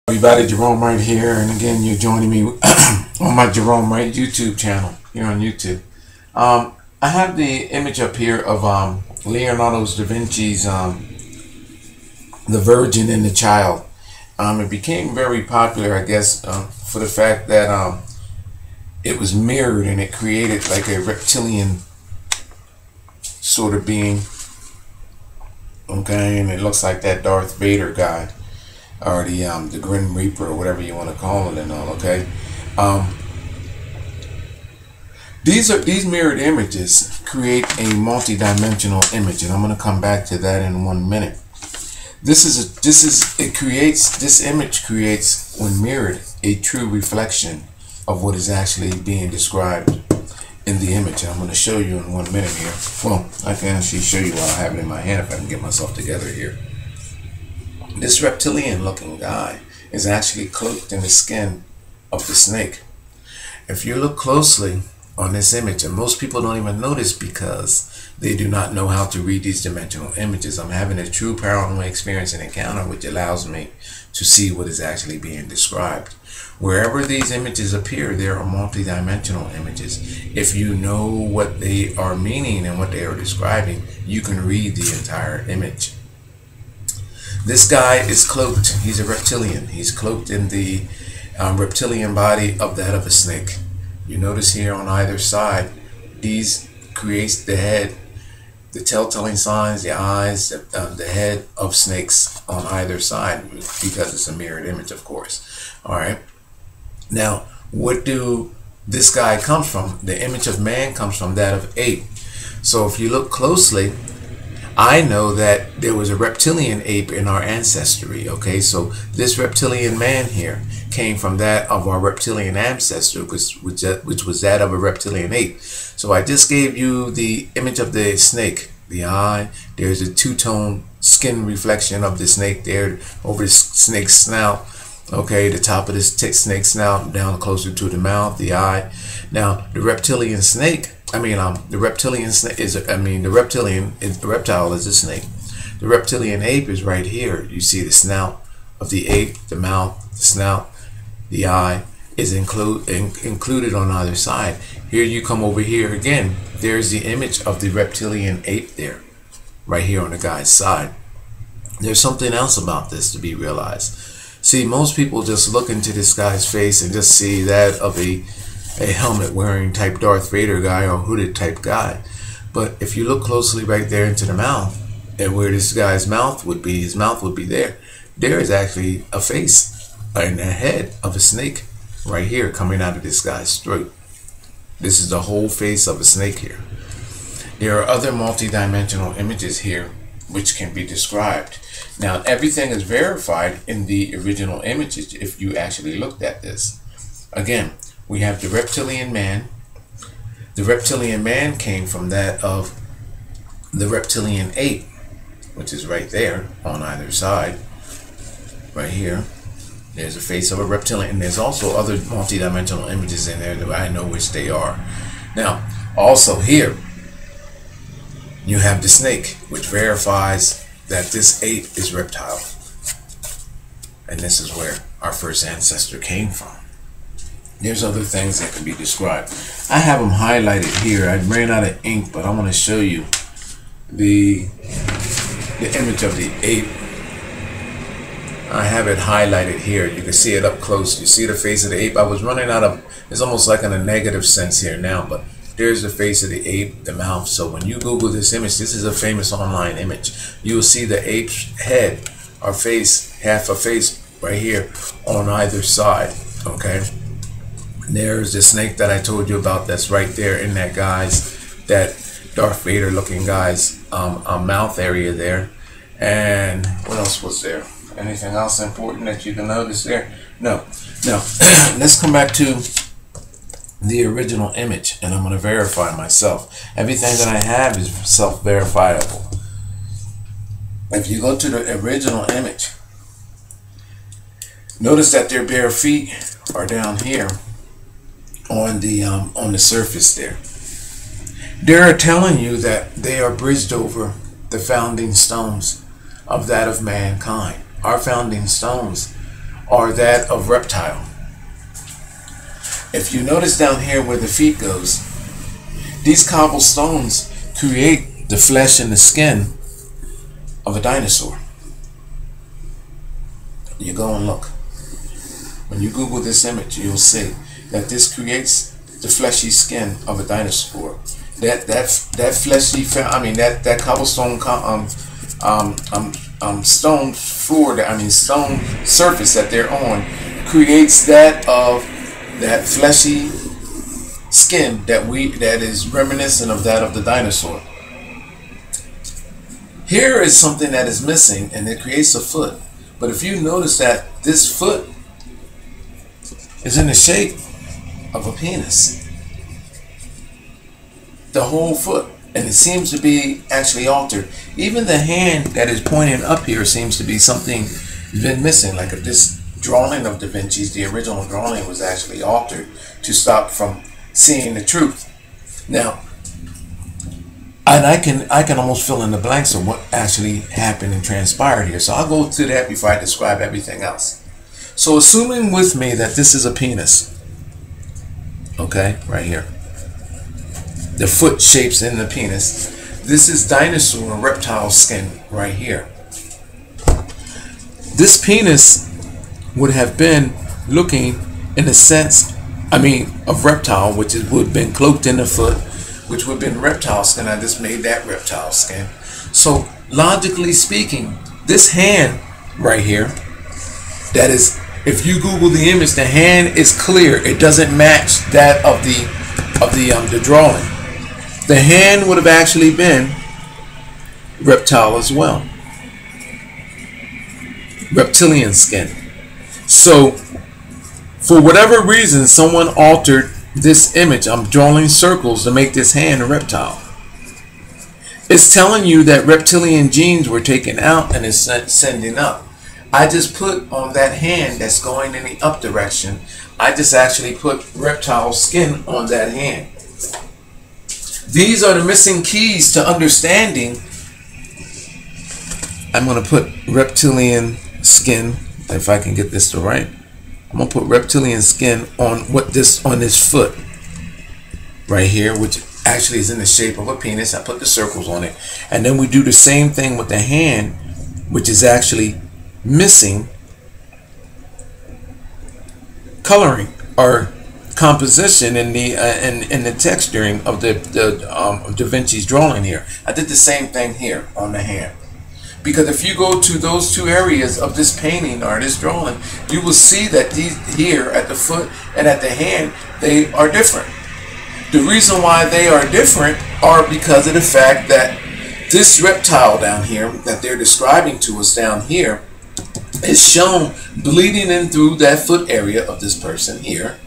Everybody, Jerome Wright here, and again, you're joining me on my Jerome Wright YouTube channel here on YouTube. I have the image up here of Leonardo's Da Vinci's The Virgin and the Child. It became very popular, I guess, for the fact that it was mirrored and it created like a reptilian sort of being. Okay, and it looks like that Darth Vader guy, or the Grim Reaper, or whatever you want to call it and all. Okay, these mirrored images create a multi-dimensional image, and I'm going to come back to that in 1 minute. This image creates, when mirrored, a true reflection of what is actually being described in the image, and I'm going to show you in 1 minute here. Well, I can actually show you while I have it in my hand if I can get myself together here. This reptilian looking guy is actually cloaked in the skin of the snake. If you look closely on this image, and most people don't even notice because they do not know how to read these dimensional images, I'm having a true paranormal experience and encounter which allows me to see what is actually being described. Wherever these images appear, there are multi-dimensional images. If you know what they are meaning and what they are describing, you can read the entire image. This guy is cloaked. He's a reptilian. He's cloaked in the reptilian body of that of a snake. You notice here on either side, these creates the head, the telltale signs, the eyes, the head of snakes on either side, because it's a mirrored image, of course. All right. Now, what do this guy comes from? The image of man comes from that of ape. So if you look closely, I know that there was a reptilian ape in our ancestry. Okay, so this reptilian man here came from that of our reptilian ancestor, which was that of a reptilian ape. So I just gave you the image of the snake, the eye. There's a two-tone skin reflection of the snake there over the snake's snout. Okay, the top of this snake's snout down closer to the mouth, the eye. Now, the reptilian snake. The reptilian snake is, the reptile is a snake. The reptilian ape is right here. You see the snout of the ape, the mouth, the snout, the eye is included on either side. Here you come over here again. There's the image of the reptilian ape there, right here on the guy's side. There's something else about this to be realized. See, most people just look into this guy's face and just see that of a helmet wearing type Darth Vader guy or hooded type guy. But if you look closely right there into the mouth, and where this guy's mouth would be, his mouth would be there. There is actually a face and a head of a snake right here coming out of this guy's throat. This is the whole face of a snake here. There are other multi-dimensional images here which can be described. Now, everything is verified in the original images if you actually looked at this. Again, we have the reptilian man. The reptilian man came from that of the reptilian ape, which is right there on either side. Right here, there's a face of a reptilian, and there's also other multi-dimensional images in there that I know which they are. Now, also here, you have the snake, which verifies that this ape is reptile. And this is where our first ancestor came from. There's other things that can be described. I have them highlighted here. I ran out of ink, but I want to show you the image of the ape. I have it highlighted here. You can see it up close. You see the face of the ape. I was running out of, it's almost like in a negative sense here now, but there's the face of the ape, the mouth. So when you Google this image, this is a famous online image. You will see the ape's head or face, half a face right here on either side. Okay. There's the snake that I told you about that's right there in that that Darth Vader looking guy's mouth area there. And what else was there? Anything else important that you can notice there? No. Let's come back to the original image, and I'm going to verify myself. Everything that I have is self-verifiable. If you go to the original image, notice that their bare feet are down here on the surface there. They're telling you that they are bridged over the founding stones of that of mankind. Our founding stones are that of reptile. If you notice down here where the feet goes, these cobblestones create the flesh and the skin of a dinosaur. You go and look. When you Google this image, you'll see that this creates the fleshy skin of a dinosaur. That fleshy, that cobblestone stone floor, stone surface that they're on, creates that of that fleshy skin that is reminiscent of that of the dinosaur. Here is something that is missing, and it creates a foot. But if you notice that this foot is in the shape of a penis, the whole foot, and it seems to be actually altered. Even the hand that is pointing up here seems to be something been missing. Like if this drawing of Davinci's, the original drawing, was actually altered to stop from seeing the truth. Now, and I can almost fill in the blanks of what actually happened and transpired here. So I'll go to that before I describe everything else. So assuming with me that this is a penis, okay, right here, the foot shapes in the penis. This is dinosaur or reptile skin right here. This penis would have been looking in a sense, of reptile, which would have been cloaked in the foot, which would have been reptile skin. I just made that reptile skin. So logically speaking, this hand right here, that is, if you Google the image, the hand is clear. It doesn't match that of the drawing. The hand would have actually been reptile as well. Reptilian skin. So, for whatever reason, someone altered this image. I'm drawing circles to make this hand a reptile. It's telling you that reptilian genes were taken out and it's sending up. I just put on that hand that's going in the up direction, I just actually put reptile skin on that hand. These are the missing keys to understanding. I'm going to put reptilian skin, if I can get this to right. I'm going to put reptilian skin on this foot right here, which actually is in the shape of a penis. I put the circles on it. And then we do the same thing with the hand, which is actually missing coloring or composition in the texturing of the Davinci's drawing here. I did the same thing here on the hand, because if you go to those two areas of this painting or this drawing, you will see that these here at the foot and at the hand, they are different. The reason why they are different are because of the fact that this reptile down here that they're describing to us down here is shown bleeding in through that foot area of this person here.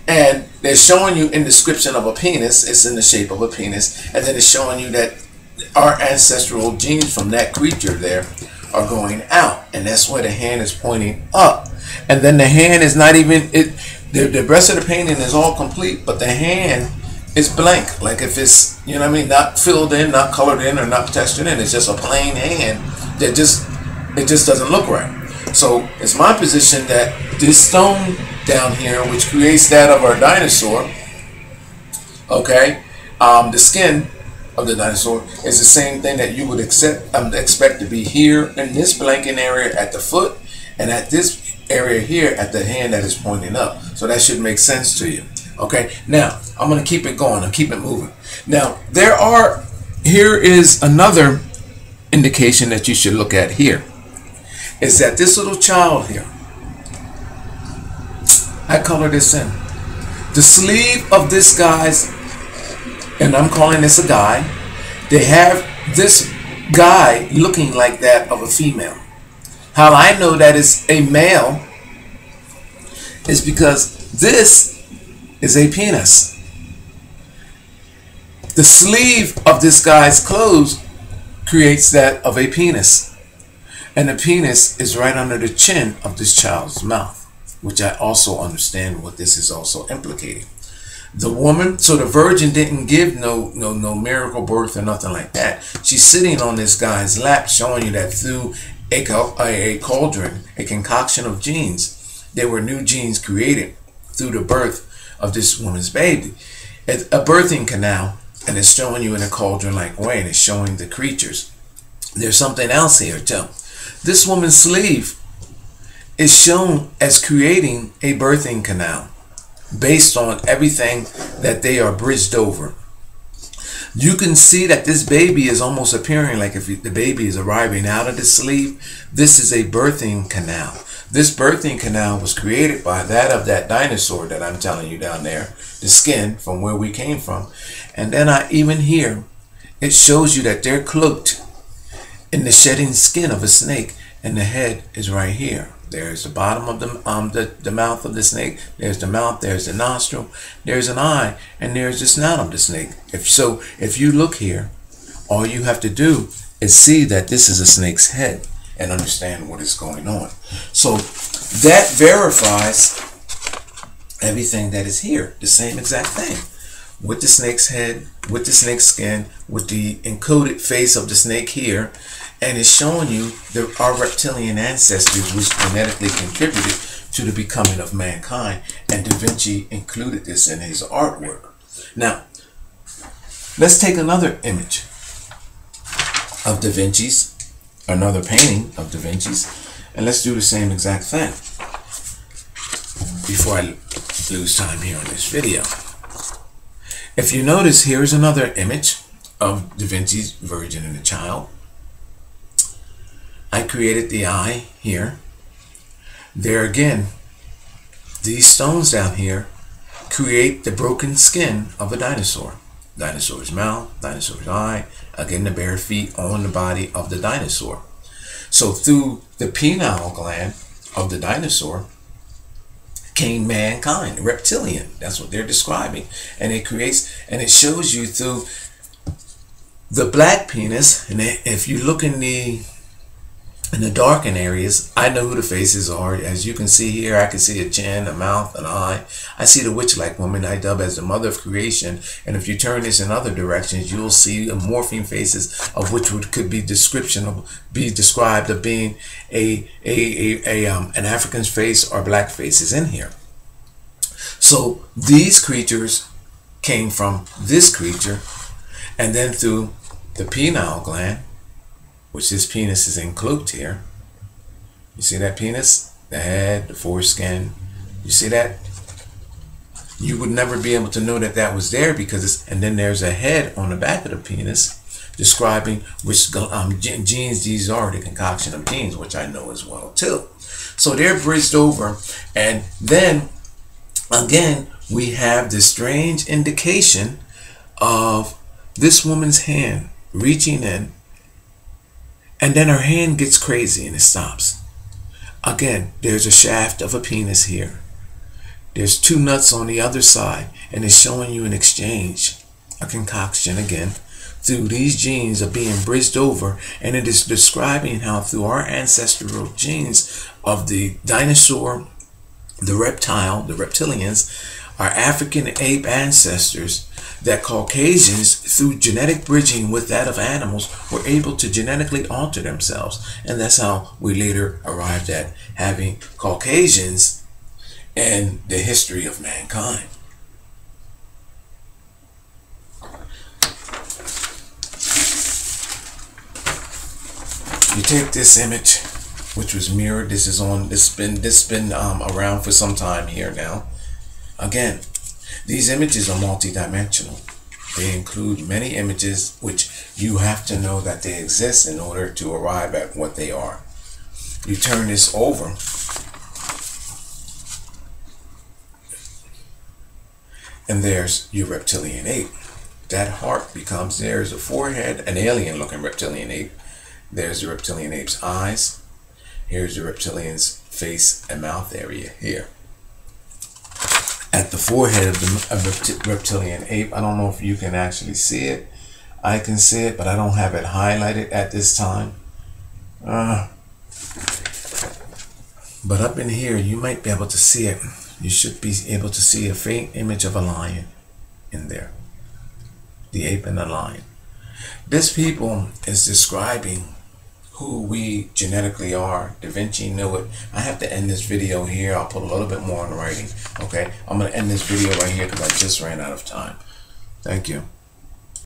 And they're showing you in description of a penis, it's in the shape of a penis, and then it's showing you that our ancestral genes from that creature there are going out, and that's where the hand is pointing up. And then the hand is not even, the rest of the painting is all complete, but the hand is blank, like if it's, you know what I mean, not filled in, not colored in, or not textured in. It's just a plain hand that it just doesn't look right. So it's my position that this stone down here, which creates that of our dinosaur, okay, the skin of the dinosaur is the same thing that you would expect to be here in this blanking area at the foot, and at this area here at the hand that is pointing up. So that should make sense to you. Okay, now I'm going to keep it going and keep it moving. Now here is another indication that you should look at here, is that this little child here, I color this in. The sleeve of this guy's, and I'm calling this a guy, they have this guy looking like that of a female. How I know that is a male is because this is a penis. The sleeve of this guy's clothes creates that of a penis. And the penis is right under the chin of this child's mouth, which I also understand what this is also implicating. The woman, so the virgin didn't give no miracle birth or nothing like that. She's sitting on this guy's lap, showing you that through a cauldron, a concoction of genes. There were new genes created through the birth of this woman's baby. It's a birthing canal, and it's showing you in a cauldron-like way, and it's showing the creatures. There's something else here too. This woman's sleeve is shown as creating a birthing canal based on everything that they are bridged over. You can see that this baby is almost appearing like if the baby is arriving out of the sleeve. This is a birthing canal. This birthing canal was created by that of that dinosaur that I'm telling you down there, the skin from where we came from. And then even here, it shows you that they're cloaked in the shedding skin of a snake, and the head is right here. There's the bottom of the mouth of the snake. There's the mouth. There's the nostril. There's an eye, and there's the snout of the snake. If you look here, all you have to do is see that this is a snake's head and understand what is going on. So that verifies everything that is here. The same exact thing. With the snake's head, with the snake's skin, with the encoded face of the snake here, and it's showing you our reptilian ancestors, which genetically contributed to the becoming of mankind, and Davinci included this in his artwork. Now, let's take another image of Davinci's, another painting of Davinci's, and let's do the same exact thing before I lose time here on this video. If you notice, here's another image of Davinci's Virgin and the Child. I created the eye here. There again, these stones down here create the broken skin of a dinosaur. Dinosaur's mouth, dinosaur's eye, again the bare feet on the body of the dinosaur. So through the pineal gland of the dinosaur came mankind, reptilian. That's what they're describing. And it creates, and it shows you through the black penis. And if you look in the darkened areas, I know who the faces are. As you can see here, I can see a chin, a mouth, an eye. I see the witch-like woman I dub as the mother of creation. And if you turn this in other directions, you'll see morphine faces, of which could be described of being an African's face or black faces in here. So these creatures came from this creature, and then through the pineal gland, which this penis is encloaked here. You see that penis? The head, the foreskin. You see that? You would never be able to know that that was there because and then there's a head on the back of the penis describing which genes these are, the concoction of genes, which I know as well too. So they're bridged over, and then again we have this strange indication of this woman's hand reaching in, and then her hand gets crazy and it stops. Again, there's a shaft of a penis here. There's two nuts on the other side, and it's showing you an exchange, a concoction again, through these genes are being bridged over, and it is describing how through our ancestral genes of the dinosaur, the reptile, the reptilians, our African ape ancestors, that Caucasians, through genetic bridging with that of animals, were able to genetically alter themselves. And that's how we later arrived at having Caucasians in the history of mankind. You take this image, which was mirrored. This is on. This been around for some time here now. Again, these images are multidimensional. They include many images which you have to know that they exist in order to arrive at what they are. You turn this over, and there's your reptilian ape. That heart becomes, there's a forehead, an alien looking reptilian ape. There's the reptilian ape's eyes. Here's the reptilian's face and mouth area here. At the forehead of the reptilian ape, I don't know if you can actually see it. I can see it, but I don't have it highlighted at this time. But up in here, you might be able to see it. You should be able to see a faint image of a lion in there. The ape and the lion. This people is describing who we genetically are. Davinci knew it. I have to end this video here. I'll put a little bit more in writing. Okay, I'm going to end this video right here because I just ran out of time. Thank you.